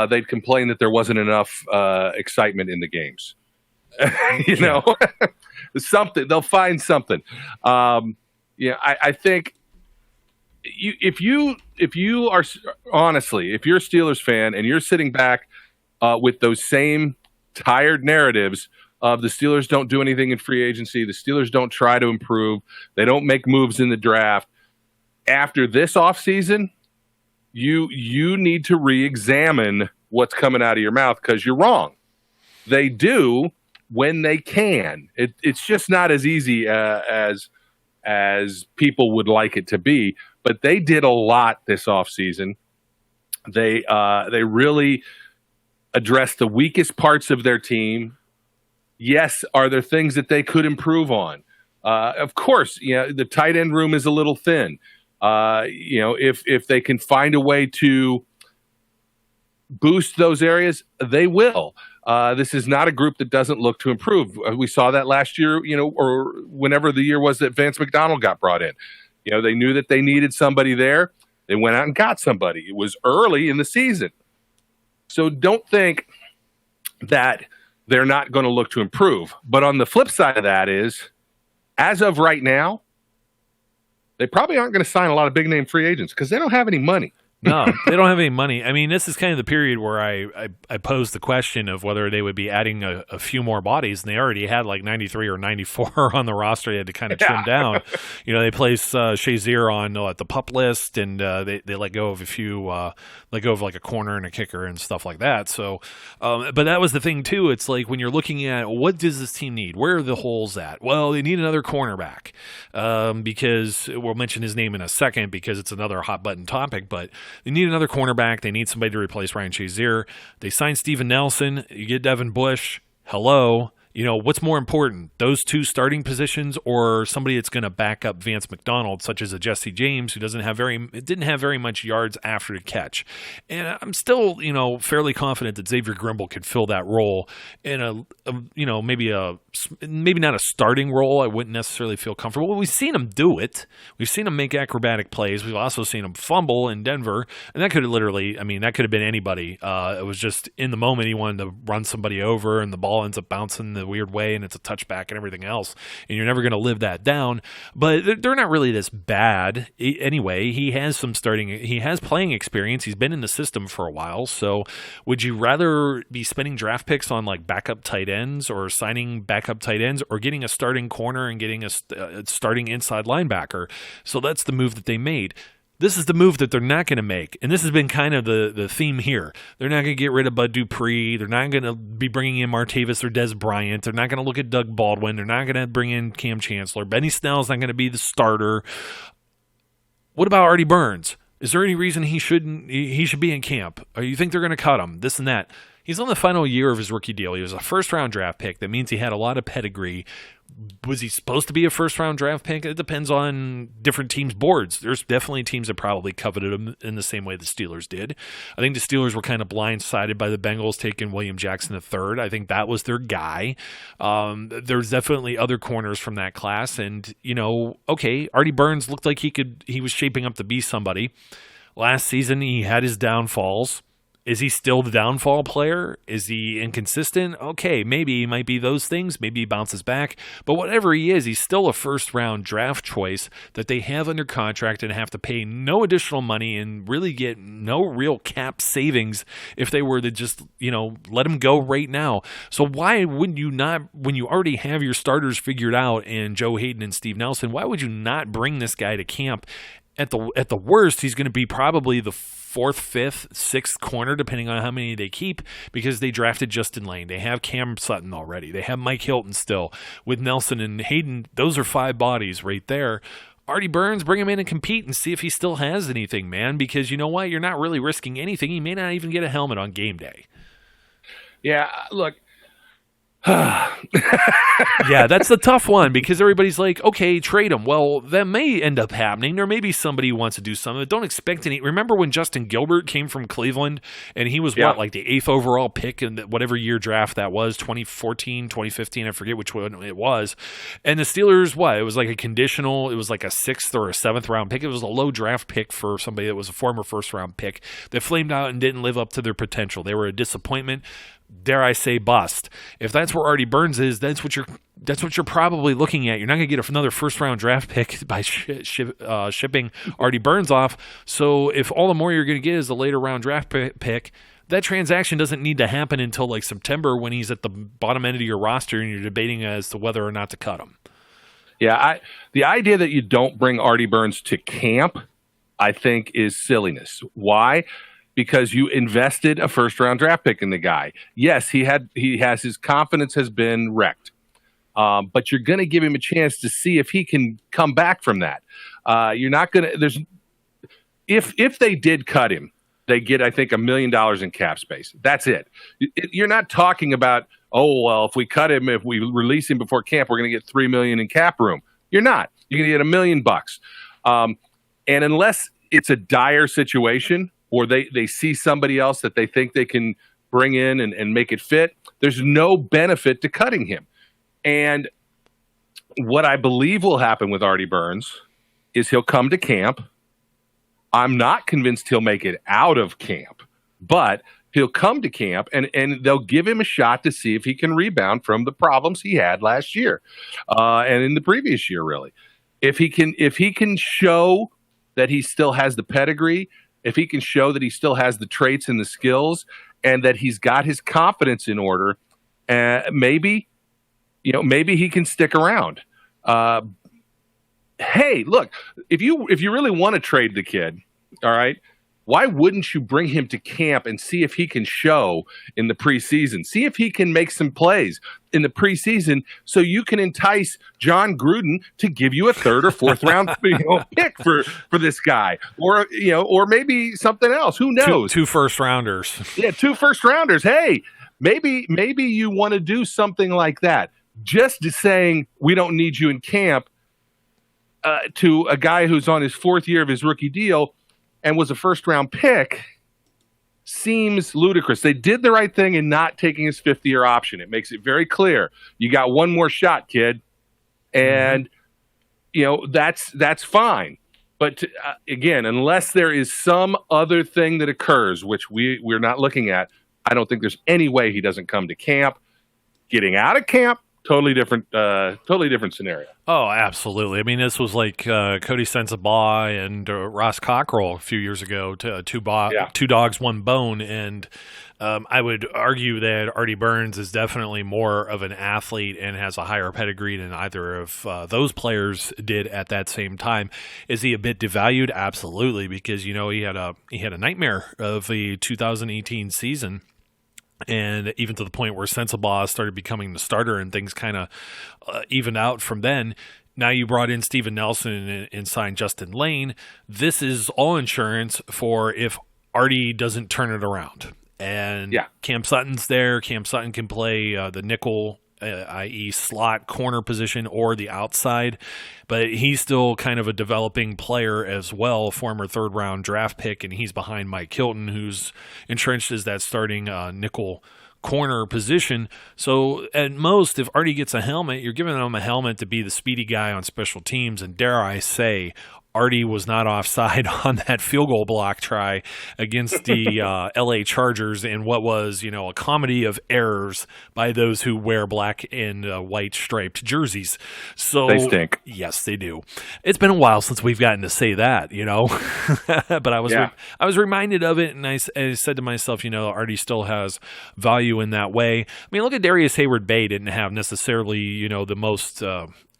[SPEAKER 3] they'd complain that there wasn't enough excitement in the games. Something they'll find something. I think if you are honestly, if you're a Steelers fan and you're sitting back with those same tired narratives of the Steelers don't do anything in free agency, the Steelers don't try to improve, they don't make moves in the draft. After this offseason, you need to re-examine what's coming out of your mouth because you're wrong. They do when they can. It's just not as easy as people would like it to be. But they did a lot this offseason. They really addressed the weakest parts of their team. Yes, are there things that they could improve on? Of course, the tight end room is a little thin. If they can find a way to boost those areas, they will. This is not a group that doesn't look to improve. We saw that last year, or whenever the year was that Vance McDonald got brought in. They knew that they needed somebody there. They went out and got somebody. It was early in the season. So don't think that they're not going to look to improve. But on the flip side of that is, as of right now, they probably aren't going to sign a lot of big-name free agents because they don't have any money.
[SPEAKER 2] No, they don't have any money. I mean, this is kind of the period where I posed the question of whether they would be adding a few more bodies, and they already had like 93 or 94 on the roster. They had to kind of trim down. They placed Shazier on the PUP list, and they let go of a few, let go of like a corner and a kicker and stuff like that. So, but that was the thing too. It's like when you're looking at what does this team need? Where are the holes at? Well, they need another cornerback because we'll mention his name in a second because it's another hot button topic, but They need another cornerback. They need somebody to replace Ryan Shazier. They signed Steven Nelson. You get Devin Bush. Hello. What's more important, those two starting positions or somebody that's going to back up Vance McDonald, such as a Jesse James, who didn't have very much yards after the catch. And I'm still, fairly confident that Xavier Grimble could fill that role in maybe not a starting role. I wouldn't necessarily feel comfortable. But we've seen him do it. We've seen him make acrobatic plays. We've also seen him fumble in Denver. And that could have been anybody. It was just in the moment he wanted to run somebody over and the ball ends up bouncing the weird way and it's a touchback and everything else, and you're never going to live that down. But they're not really this bad anyway. He has playing experience. He's been in the system for a while. So would you rather be spending draft picks on like backup tight ends or signing backup tight ends or getting a starting corner and getting a starting inside linebacker? So that's the move that they made. This is the move that they're not going to make, and this has been kind of the theme here. They're not going to get rid of Bud Dupree. They're not going to be bringing in Martavis or Dez Bryant. They're not going to look at Doug Baldwin. They're not going to bring in Cam Chancellor. Benny Snell's not going to be the starter. What about Artie Burns? Is there any reason he should be in camp? Or you think they're going to cut him? This and that. He's on the final year of his rookie deal. He was a first-round draft pick. That means he had a lot of pedigree. Was he supposed to be a first-round draft pick? It depends on different teams' boards. There's definitely teams that probably coveted him in the same way the Steelers did. I think the Steelers were kind of blindsided by the Bengals taking William Jackson III. I think that was their guy. There's definitely other corners from that class. And, Artie Burns looked like he was shaping up to be somebody. Last season, he had his downfalls. Is he still the downfall player? Is he inconsistent? Okay, maybe he might be those things. Maybe he bounces back. But whatever he is, he's still a first-round draft choice that they have under contract and have to pay no additional money and really get no real cap savings if they were to just, let him go right now. So why wouldn't you not, when you already have your starters figured out and Joe Hayden and Steve Nelson, why would you not bring this guy to camp? At the worst, he's going to be probably the fourth, fifth, sixth corner, depending on how many they keep, because they drafted Justin Lane. They have Cam Sutton already. They have Mike Hilton still. With Nelson and Hayden, those are 5 bodies right there. Artie Burns, bring him in and compete and see if he still has anything, man, because you know what? You're not really risking anything. He may not even get a helmet on game day.
[SPEAKER 3] Yeah, look.
[SPEAKER 2] Yeah, that's the tough one because everybody's like, okay, trade him. Well, that may end up happening. There may be somebody who wants to do something. Don't expect any. Remember when Justin Gilbert came from Cleveland and he was the 8th overall pick in whatever year draft that was, 2014, 2015, I forget which one it was. And the Steelers, it was like a conditional, it was like a 6th or a 7th round pick. It was a low draft pick for somebody that was a former first round pick that flamed out and didn't live up to their potential. They were a disappointment. Dare I say bust. If that's where Artie Burns is, that's what you're probably looking at. You're not going to get another first-round draft pick by shipping Artie Burns off. So if all the more you're going to get is a later-round draft pick, that transaction doesn't need to happen until like September when he's at the bottom end of your roster and you're debating as to whether or not to cut him.
[SPEAKER 3] Yeah, the idea that you don't bring Artie Burns to camp, I think, is silliness. Why? Because you invested a first-round draft pick in the guy. Yes, his confidence has been wrecked, but you're going to give him a chance to see if he can come back from that. You're not going to. If they did cut him, they get I think $1 million in cap space. That's it. You're not talking about if we cut him, if we release him before camp, we're going to get $3 million in cap room. You're not. You're going to get $1 million. And unless it's a dire situation, or they see somebody else that they think they can bring in and make it fit, there's no benefit to cutting him. And what I believe will happen with Artie Burns is he'll come to camp. I'm not convinced he'll make it out of camp, but he'll come to camp and they'll give him a shot to see if he can rebound from the problems he had last year and in the previous year, really. If he can show that he still has the pedigree, if he can show that he still has the traits and the skills and that he's got his confidence in order, maybe he can stick around. Hey, look, if you really want to trade the kid, all right, why wouldn't you bring him to camp and see if he can show in the preseason? See if he can make some plays in the preseason so you can entice John Gruden to give you a third or fourth round pick for this guy, or maybe something else. Who knows?
[SPEAKER 2] Two first rounders.
[SPEAKER 3] Yeah, 2 first rounders. Hey, maybe you want to do something like that. Just saying we don't need you in camp to a guy who's on his 4th year of his rookie deal and was a first-round pick seems ludicrous. They did the right thing in not taking his 5th-year option. It makes it very clear. You got one more shot, kid. And, that's fine. But, again, unless there is some other thing that occurs, which we're not looking at, I don't think there's any way he doesn't come to camp. Getting out of camp, totally different scenario.
[SPEAKER 2] Oh, absolutely. I mean, this was like Cody Sensabaugh and Ross Cockrell a few years ago, two dogs, one bone. And I would argue that Artie Burns is definitely more of an athlete and has a higher pedigree than either of those players did at that same time. Is he a bit devalued? Absolutely, because he had a nightmare of a 2018 season. And even to the point where Sensabaugh started becoming the starter and things kind of evened out from then. Now you brought in Steven Nelson and signed Justin Lane. This is all insurance for if Artie doesn't turn it around. And Cam Sutton's there. Cam Sutton can play the nickel, i.e. slot corner position, or the outside. But he's still kind of a developing player as well, former 3rd-round draft pick, and he's behind Mike Hilton, who's entrenched as that starting nickel corner position. So at most, if Artie gets a helmet, you're giving him a helmet to be the speedy guy on special teams, and dare I say, Artie was not offside on that field goal block try against the LA Chargers in what was, a comedy of errors by those who wear black and white striped jerseys. So
[SPEAKER 3] they stink.
[SPEAKER 2] Yes, they do. It's been a while since we've gotten to say that, but I was reminded of it, and I said to myself, Artie still has value in that way. I mean, look at Darius Hayward-Bay. Didn't have necessarily, the most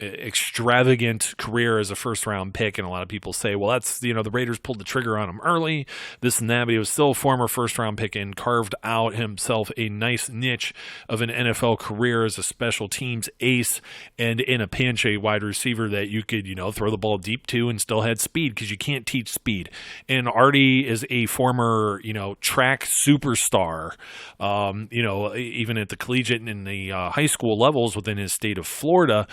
[SPEAKER 2] extravagant career as a first-round pick, and a lot of people say, well, that's, the Raiders pulled the trigger on him early, this and that, but he was still a former first-round pick and carved out himself a nice niche of an NFL career as a special teams ace, and in a pinch, a wide receiver that you could, throw the ball deep to and still had speed, because you can't teach speed. And Artie is a former, track superstar, even at the collegiate and the high school levels within his state of Florida.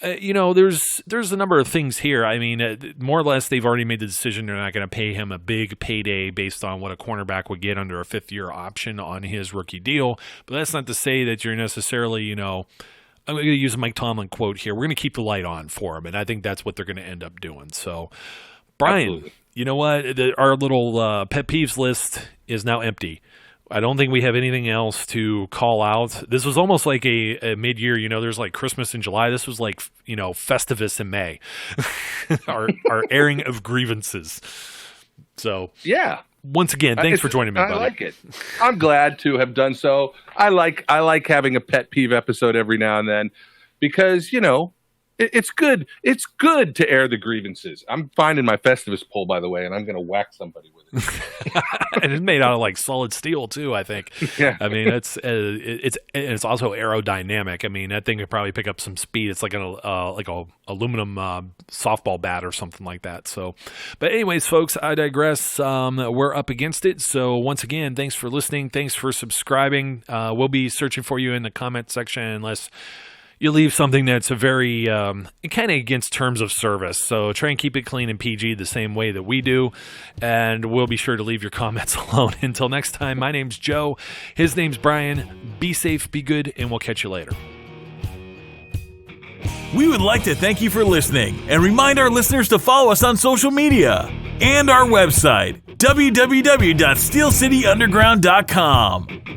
[SPEAKER 2] There's a number of things here. I mean, more or less, they've already made the decision they're not going to pay him a big payday based on what a cornerback would get under a 5th-year option on his rookie deal. But that's not to say that you're necessarily, I'm going to use a Mike Tomlin quote here. We're going to keep the light on for him, and I think that's what they're going to end up doing. So, Brian, absolutely. You know what? Our little pet peeves list is now empty. I don't think we have anything else to call out. This was almost like a mid-year, there's like Christmas in July. This was like, Festivus in May, our airing of grievances. So, yeah. Once again, thanks for joining me, buddy.
[SPEAKER 3] I like it. I'm glad to have done so. I like having a pet peeve episode every now and then because, it's good. It's good to air the grievances. I'm finding my Festivus pole, by the way, and I'm going to whack somebody with it.
[SPEAKER 2] And it's made out of like solid steel too, I think. Yeah. I mean, it's also aerodynamic. I mean, that thing could probably pick up some speed. It's like an aluminum softball bat or something like that. So, but anyways, folks, I digress. We're up against it. So once again, thanks for listening. Thanks for subscribing. We'll be searching for you in the comment section unless you leave something that's a very kind of against terms of service. So try and keep it clean and PG the same way that we do. And we'll be sure to leave your comments alone. Until next time, my name's Joe. His name's Brian. Be safe, be good, and we'll catch you later.
[SPEAKER 1] We would like to thank you for listening and remind our listeners to follow us on social media and our website, www.steelcityunderground.com.